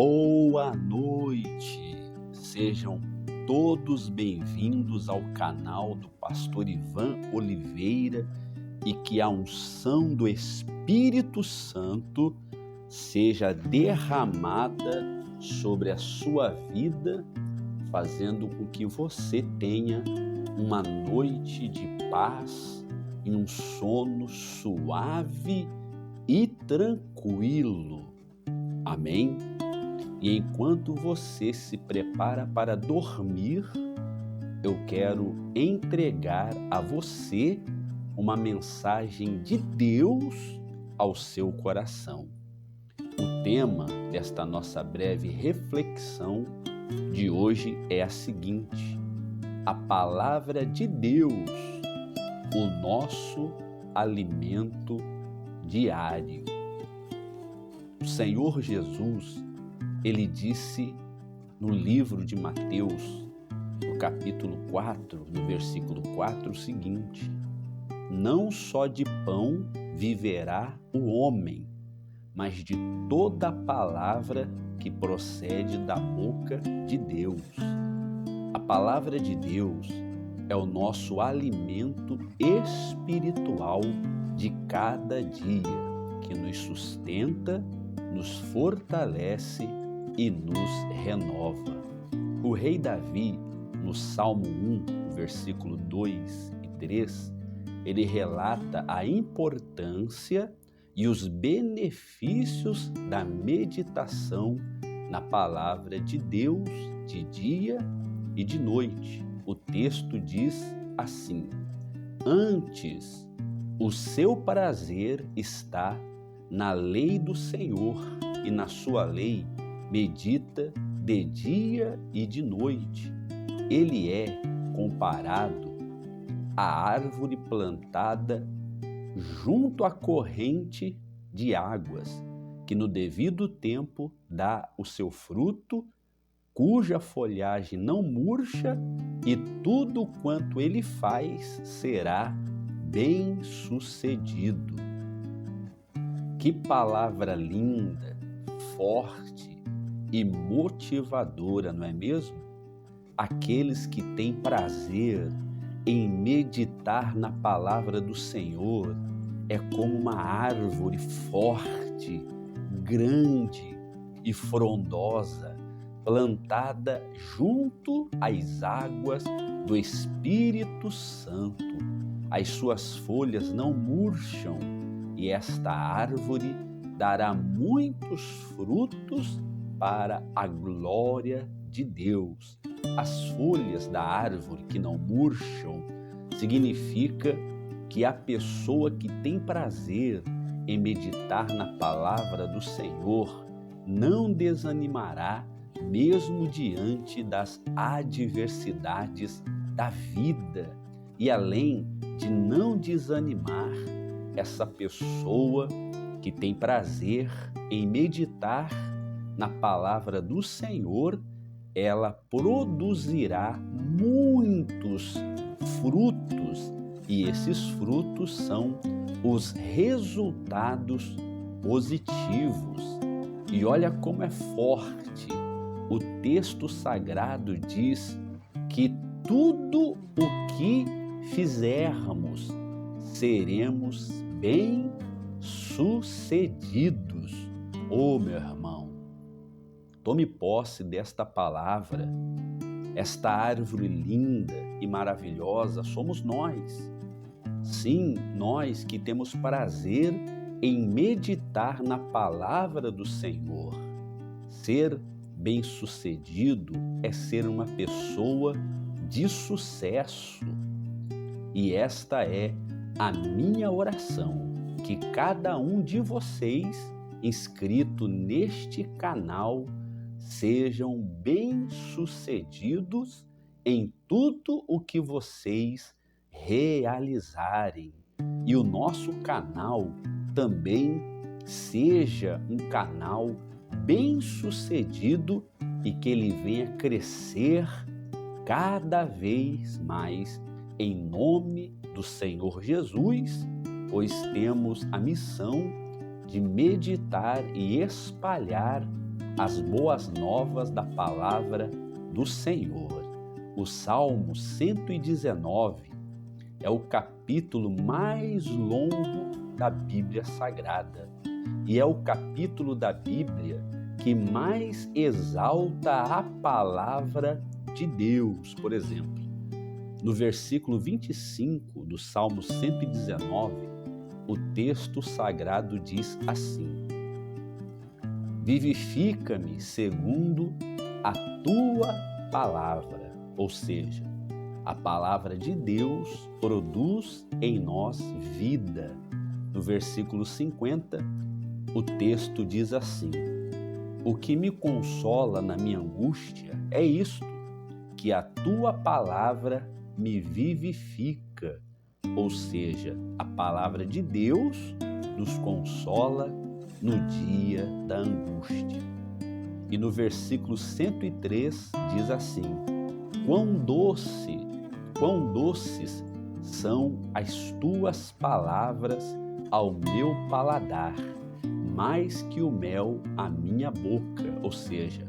Boa noite, sejam todos bem-vindos ao canal do Pastor Ivan Oliveira e que a unção do Espírito Santo seja derramada sobre a sua vida, fazendo com que você tenha uma noite de paz e um sono suave e tranquilo. Amém? E enquanto você se prepara para dormir, eu quero entregar a você uma mensagem de Deus ao seu coração. O tema desta nossa breve reflexão de hoje é a seguinte: a palavra de Deus, o nosso alimento diário. O Senhor Jesus, Ele disse no livro de Mateus, no capítulo 4, no versículo 4, o seguinte: não só de pão viverá o homem, mas de toda palavra que procede da boca de Deus. A palavra de Deus é o nosso alimento espiritual de cada dia, que nos sustenta, nos fortalece e nos renova. O rei Davi, no Salmo 1, versículo 2 e 3, ele relata a importância e os benefícios da meditação na palavra de Deus de dia e de noite. O texto diz assim: antes, o seu prazer está na lei do Senhor, e na sua lei medita de dia e de noite. Ele é comparado à árvore plantada junto à corrente de águas, que no devido tempo dá o seu fruto, cuja folhagem não murcha, e tudo quanto ele faz será bem-sucedido. Que palavra linda, forte e motivadora, não é mesmo? Aqueles que têm prazer em meditar na palavra do Senhor é como uma árvore forte, grande e frondosa, plantada junto às águas do Espírito Santo. As suas folhas não murcham, e esta árvore dará muitos frutos para a glória de Deus. As folhas da árvore que não murcham significa que a pessoa que tem prazer em meditar na palavra do Senhor não desanimará, mesmo diante das adversidades da vida. E além de não desanimar, essa pessoa que tem prazer em meditar na palavra do Senhor, ela produzirá muitos frutos, e esses frutos são os resultados positivos. E olha como é forte. O texto sagrado diz que tudo o que fizermos seremos bem-sucedidos. Oh, meu irmão, tome posse desta palavra. Esta árvore linda e maravilhosa somos nós. Sim, nós que temos prazer em meditar na palavra do Senhor. Ser bem-sucedido é ser uma pessoa de sucesso. E esta é a minha oração, que cada um de vocês inscrito neste canal sejam bem-sucedidos em tudo o que vocês realizarem. E o nosso canal também seja um canal bem-sucedido e que ele venha crescer cada vez mais em nome do Senhor Jesus, pois temos a missão de meditar e espalhar as boas novas da palavra do Senhor. O Salmo 119 é o capítulo mais longo da Bíblia Sagrada e é o capítulo da Bíblia que mais exalta a palavra de Deus. Por exemplo, no versículo 25 do Salmo 119, o texto sagrado diz assim: vivifica-me segundo a tua palavra, ou seja, a palavra de Deus produz em nós vida. No versículo 50, o texto diz assim: o que me consola na minha angústia é isto, que a tua palavra me vivifica, ou seja, a palavra de Deus nos consola no dia da angústia. E no versículo 103 diz assim: quão doces são as tuas palavras ao meu paladar, mais que o mel à minha boca, ou seja,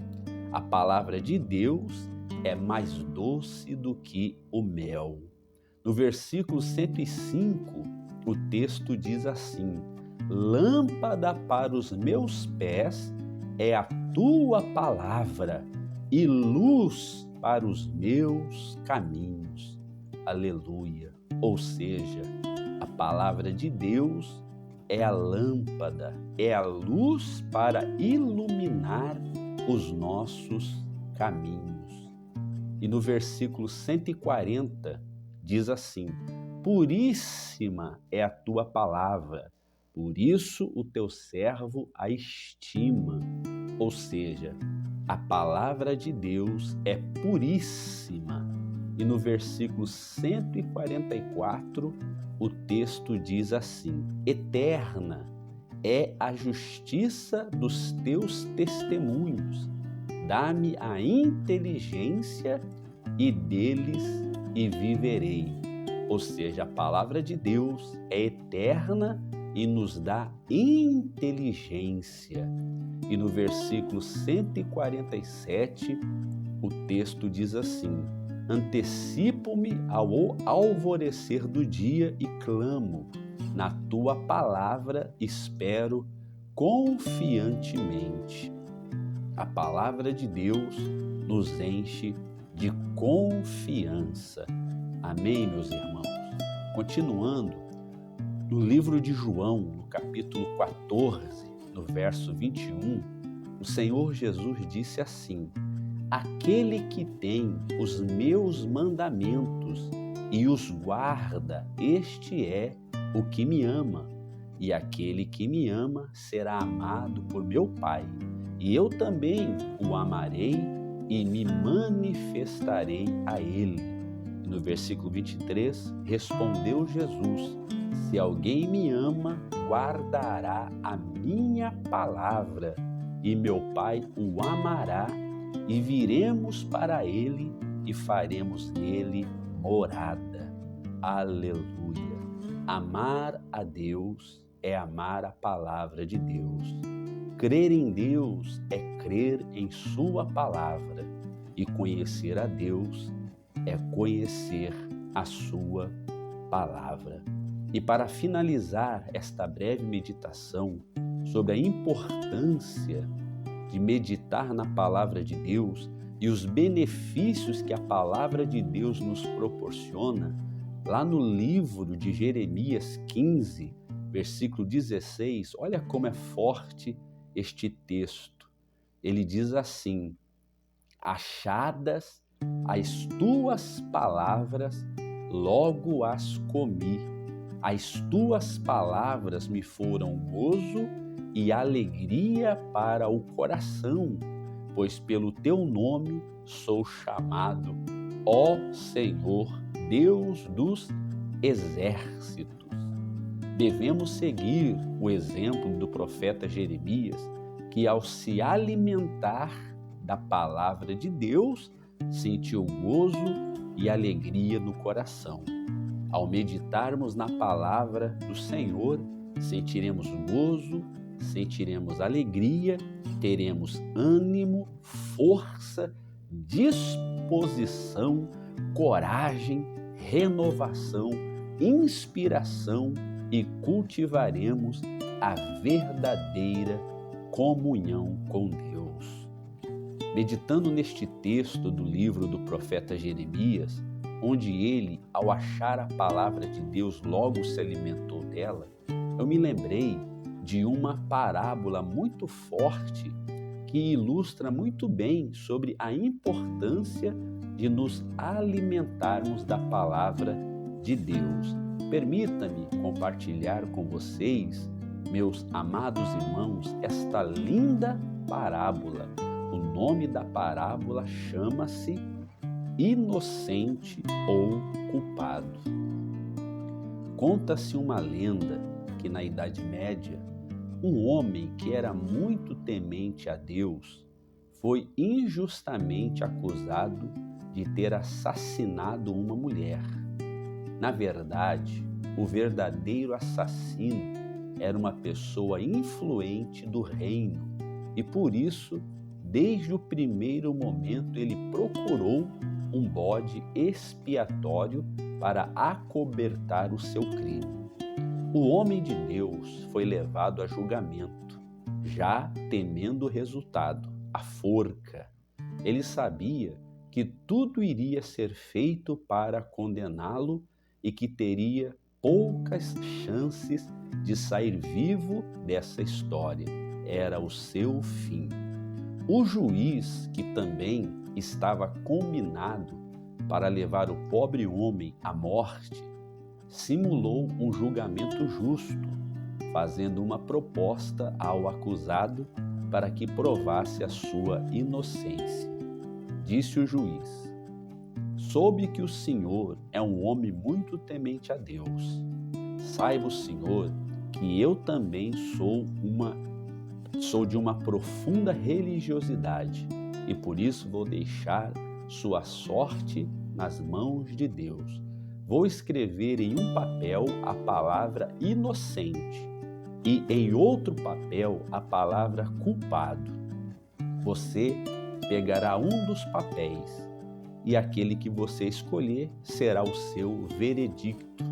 a palavra de Deus é mais doce do que o mel. No versículo 105, o texto diz assim: lâmpada para os meus pés é a tua palavra e luz para os meus caminhos. Aleluia! Ou seja, a palavra de Deus é a lâmpada, é a luz para iluminar os nossos caminhos. E no versículo 140 diz assim: puríssima é a tua palavra, por isso o teu servo a estima. Ou seja, a palavra de Deus é puríssima. E no versículo 144, o texto diz assim: eterna é a justiça dos teus testemunhos, dá-me a inteligência e deles e viverei. Ou seja, a palavra de Deus é eterna e nos dá inteligência. E no versículo 147, o texto diz assim: antecipo-me ao alvorecer do dia e clamo, na tua palavra espero confiantemente. A palavra de Deus nos enche de confiança. Amém, meus irmãos? Continuando, no livro de João, no capítulo 14, no verso 21, o Senhor Jesus disse assim: aquele que tem os meus mandamentos e os guarda, este é o que me ama, e aquele que me ama será amado por meu Pai, e eu também o amarei e me manifestarei a ele. E no versículo 23, respondeu Jesus: se alguém me ama, guardará a minha palavra, e meu Pai o amará, e viremos para ele e faremos nele morada. Aleluia! Amar a Deus é amar a palavra de Deus. Crer em Deus é crer em sua palavra, e conhecer a Deus é conhecer a sua palavra. E para finalizar esta breve meditação sobre a importância de meditar na palavra de Deus e os benefícios que a palavra de Deus nos proporciona, lá no livro de Jeremias 15, versículo 16, olha como é forte este texto. Ele diz assim: achadas as tuas palavras, logo as comi. As tuas palavras me foram gozo e alegria para o coração, pois pelo teu nome sou chamado, ó Senhor, Deus dos exércitos. Devemos seguir o exemplo do profeta Jeremias, que ao se alimentar da palavra de Deus, sentiu gozo e alegria no coração. Ao meditarmos na palavra do Senhor, sentiremos gozo, sentiremos alegria, teremos ânimo, força, disposição, coragem, renovação, inspiração e cultivaremos a verdadeira comunhão com Deus. Meditando neste texto do livro do profeta Jeremias, onde ele, ao achar a palavra de Deus, logo se alimentou dela, eu me lembrei de uma parábola muito forte que ilustra muito bem sobre a importância de nos alimentarmos da palavra de Deus. Permita-me compartilhar com vocês, meus amados irmãos, esta linda parábola. O nome da parábola chama-se Inocente ou Culpado. Conta-se uma lenda que na Idade Média, um homem que era muito temente a Deus foi injustamente acusado de ter assassinado uma mulher. Na verdade, o verdadeiro assassino era uma pessoa influente do reino e por isso, desde o primeiro momento, ele procurou um bode expiatório para acobertar o seu crime. O homem de Deus foi levado a julgamento, já temendo o resultado, a forca. Ele sabia que tudo iria ser feito para condená-lo e que teria poucas chances de sair vivo dessa história. Era o seu fim. O juiz, que também estava combinado para levar o pobre homem à morte, simulou um julgamento justo, fazendo uma proposta ao acusado para que provasse a sua inocência. Disse o juiz: soube que o senhor é um homem muito temente a Deus. Saiba o senhor que eu também sou de uma profunda religiosidade e por isso vou deixar sua sorte nas mãos de Deus. Vou escrever em um papel a palavra inocente e em outro papel a palavra culpado. Você pegará um dos papéis e aquele que você escolher será o seu veredicto.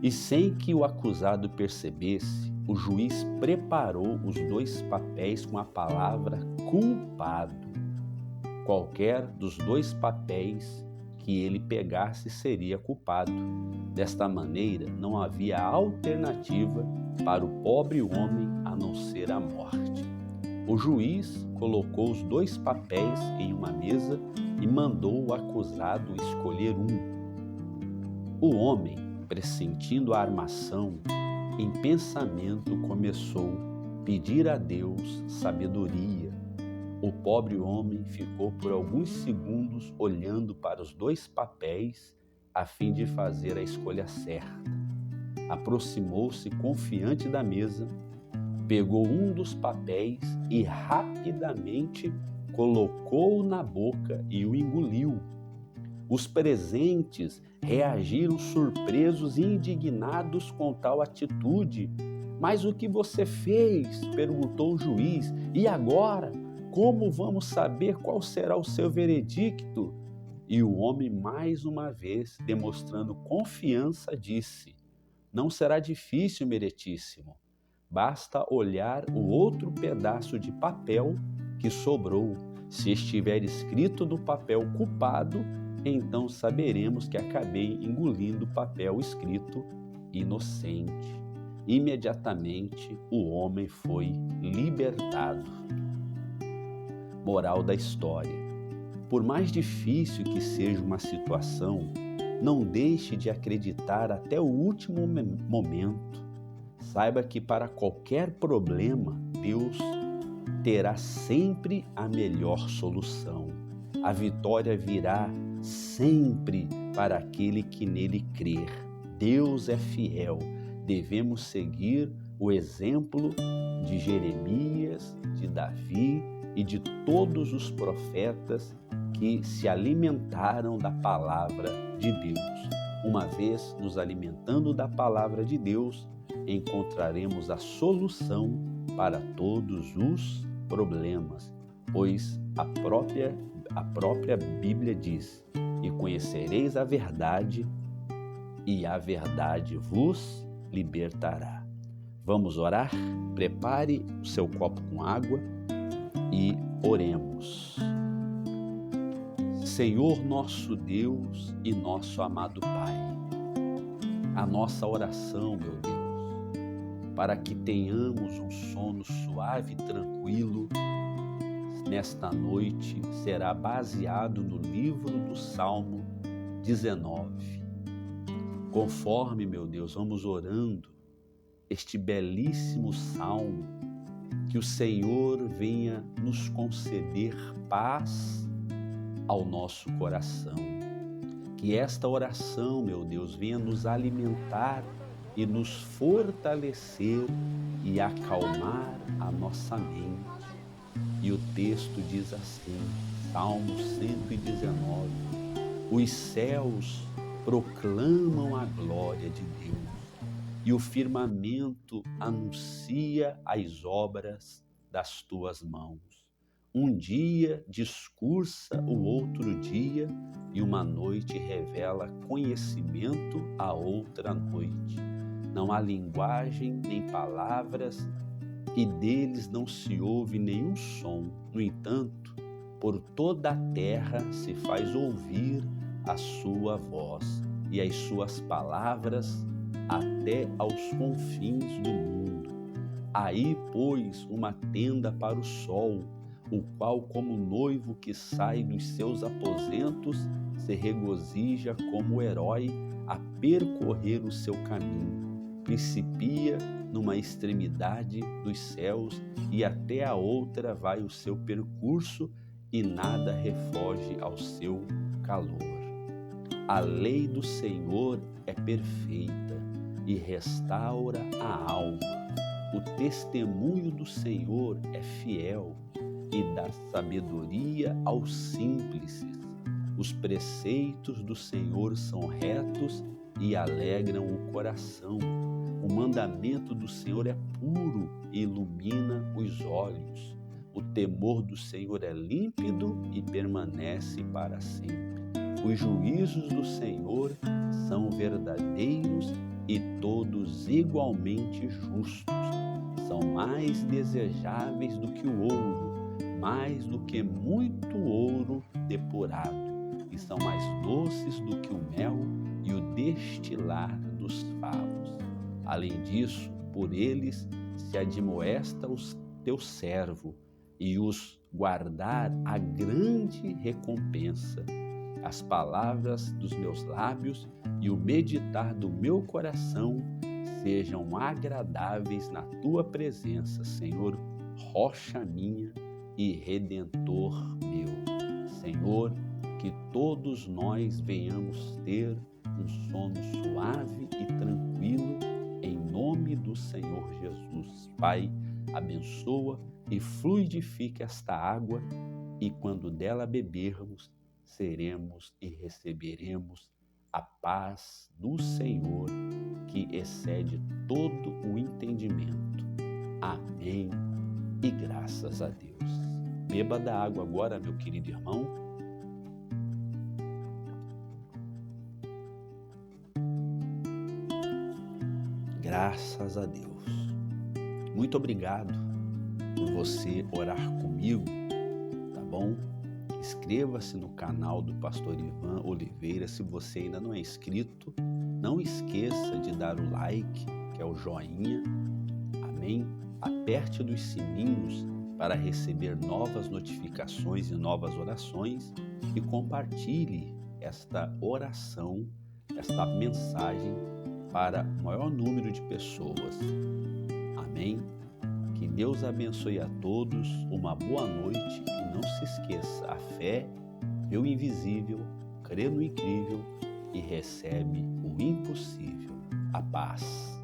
E sem que o acusado percebesse, o juiz preparou os dois papéis com a palavra culpado. Qualquer dos dois papéis que ele pegasse seria culpado. Desta maneira, não havia alternativa para o pobre homem a não ser a morte. O juiz colocou os dois papéis em uma mesa e mandou o acusado escolher um. O homem, pressentindo a armação, em pensamento começou a pedir a Deus sabedoria. O pobre homem ficou por alguns segundos olhando para os dois papéis a fim de fazer a escolha certa. Aproximou-se confiante da mesa, pegou um dos papéis e rapidamente colocou-o na boca e o engoliu. Os presentes reagiram surpresos e indignados com tal atitude. Mas o que você fez? Perguntou o juiz. E agora? Como vamos saber qual será o seu veredicto? E o homem, mais uma vez, demonstrando confiança, disse: não será difícil, meritíssimo. Basta olhar o outro pedaço de papel que sobrou. Se estiver escrito no papel culpado, então saberemos que acabei engolindo o papel escrito inocente. Imediatamente o homem foi libertado. Moral da história: por mais difícil que seja uma situação, não deixe de acreditar até o último momento. Saiba que para qualquer problema, Deus terá sempre a melhor solução. A vitória virá sempre para aquele que nele crer. Deus é fiel. Devemos seguir o exemplo de Jeremias, de Davi e de todos os profetas que se alimentaram da palavra de Deus. Uma vez nos alimentando da palavra de Deus, encontraremos a solução para todos os problemas, pois a própria Bíblia diz: e conhecereis a verdade, e a verdade vos libertará. Vamos orar? Prepare o seu copo com água e oremos. Senhor nosso Deus e nosso amado Pai, a nossa oração, meu Deus, para que tenhamos um sono suave e tranquilo nesta noite, será baseado no livro do Salmo 19. Conforme, meu Deus, vamos orando este belíssimo salmo, que o Senhor venha nos conceder paz ao nosso coração. Que esta oração, meu Deus, venha nos alimentar e nos fortalecer e acalmar a nossa mente. E o texto diz assim, Salmo 119, os céus proclamam a glória de Deus e o firmamento anuncia as obras das tuas mãos. Um dia discursa o outro dia, e uma noite revela conhecimento a outra noite. Não há linguagem nem palavras, e deles não se ouve nenhum som. No entanto, por toda a terra se faz ouvir a sua voz, e as suas palavras até aos confins do mundo. Aí, pois, uma tenda para o sol, o qual, como noivo que sai dos seus aposentos, se regozija como herói a percorrer o seu caminho. Principia numa extremidade dos céus e até a outra vai o seu percurso, e nada refoge ao seu calor. A lei do Senhor é perfeita e restaura a alma. O testemunho do Senhor é fiel e dá sabedoria aos simples. Os preceitos do Senhor são retos e alegram o coração. O mandamento do Senhor é puro e ilumina os olhos. O temor do Senhor é límpido e permanece para sempre. Os juízos do Senhor são verdadeiros e todos igualmente justos. São mais desejáveis do que o ouro, mais do que muito ouro depurado, e são mais doces do que o mel e o destilar dos favos. Além disso, por eles se admoesta o teu servo, e os guardar a grande recompensa. As palavras dos meus lábios e o meditar do meu coração sejam agradáveis na tua presença, Senhor, rocha minha e redentor meu. Senhor, que todos nós venhamos ter um sono suave e tranquilo, em nome do Senhor Jesus. Pai, abençoa e fluidifica esta água, e quando dela bebermos, seremos e receberemos a paz do Senhor, que excede todo o entendimento. Amém e graças a Deus. Beba da água agora, meu querido irmão. Graças a Deus. Muito obrigado por você orar comigo, tá bom? Inscreva-se no canal do Pastor Ivan Oliveira. Se você ainda não é inscrito, não esqueça de dar o like, que é o joinha. Amém? Aperte os sininhos para receber novas notificações e novas orações, e compartilhe esta oração, esta mensagem para o maior número de pessoas. Amém? Que Deus abençoe a todos, uma boa noite, e não se esqueça, a fé vê o invisível, crê no incrível e recebe o impossível. A paz.